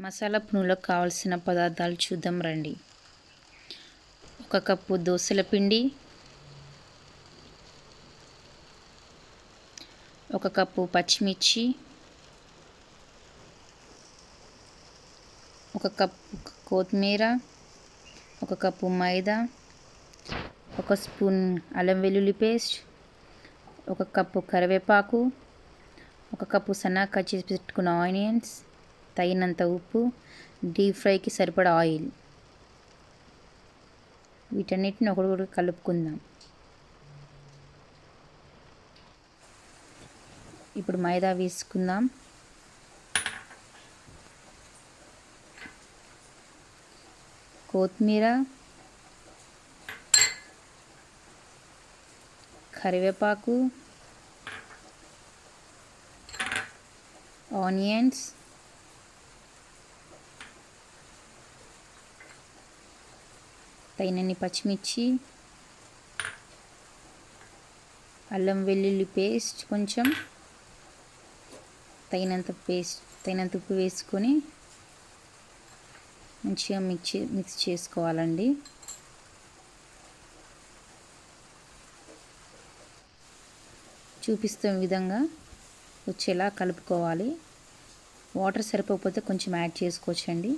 మసాలా పునుగులకు కావాల్సిన పదార్థాలు చూద్దాం రండి. 1 కప్పు దోసల పిండి, 1 కప్పు పచ్చిమిర్చి, 1 కప్పు కొత్తిమీర, 1 కప్పు మైదా, 1 స్పూన్ అల్లం వెల్లుల్లి పేస్ట్, 1 కప్పు కరివేపాకు, 1 కప్పు సన్నగా కట్ చేసి పెట్టుకున్న ఆనియన్స్, తగినంత ఉప్పు, డీప్ ఫ్రైకి సరిపడా ఆయిల్. వీటన్నిటిని ఒకటి కలుపుకుందాం. ఇప్పుడు మైదా వేసుకుందాం. కొత్తిమీర, కరివేపాకు, ఆనియన్స్, తగినన్ని పచ్చిమిర్చి, అల్లం వెల్లుల్లి పేస్ట్ కొంచెం, తగినంత ఉప్పు వేసుకొని మంచిగా మిక్స్ చేసుకోవాలండి. చూపిస్తున్న విధంగా వచ్చేలా కలుపుకోవాలి. వాటర్ సరిపోకపోతే కొంచెం యాడ్ చేసుకోవచ్చండి.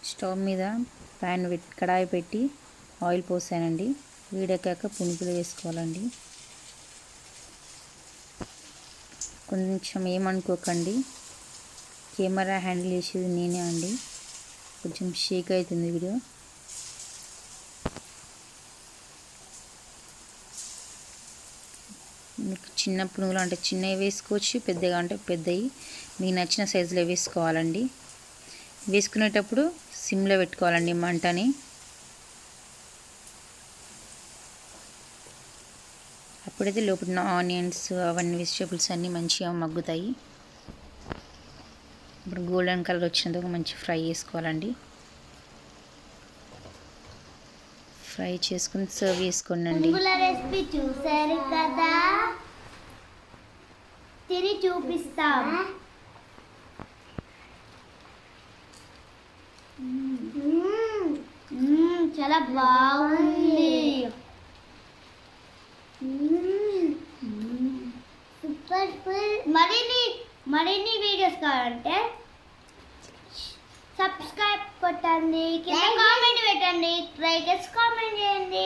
స్టవ్ మీద కడాయి పెట్టి ఆయిల్ పోసానండి. వేడెక్కాక పునుగులు వేసుకోవాలండి. కొంచెం ఏమనుకోకండి, కెమెరా హ్యాండిల్ చేసేది నేనే అండి. కొంచెం షేక్ అవుతుంది వీడియో. మీకు చిన్న పునుగులు అంటే చిన్నవి వేసుకోవచ్చు, పెద్దగా అంటే పెద్దవి, మీకు నచ్చిన సైజులో వేసుకోవాలండి. వేసుకునేటప్పుడు సిమ్లో పెట్టుకోవాలండి మంటని. అప్పుడైతే లోపల ఆనియన్స్ అవన్నీ వెజిటేబుల్స్ అన్నీ మంచిగా మగ్గుతాయి. ఇప్పుడు గోల్డెన్ కలర్ వచ్చినందుకు మంచి ఫ్రై చేసుకోవాలండి. ఫ్రై చేసుకుని సర్వ్ చేసుకోండి. రెసిపీ చూసారు కదా, తిని చూపిస్తాం. చాలా బాగుంది. Super full. మరిన్ని వీడియోస్ కావాలంటే సబ్స్క్రైబ్ కొట్టండి, కింద కామెంట్ పెట్టండి, ట్రై చేసి కామెంట్ చేయండి.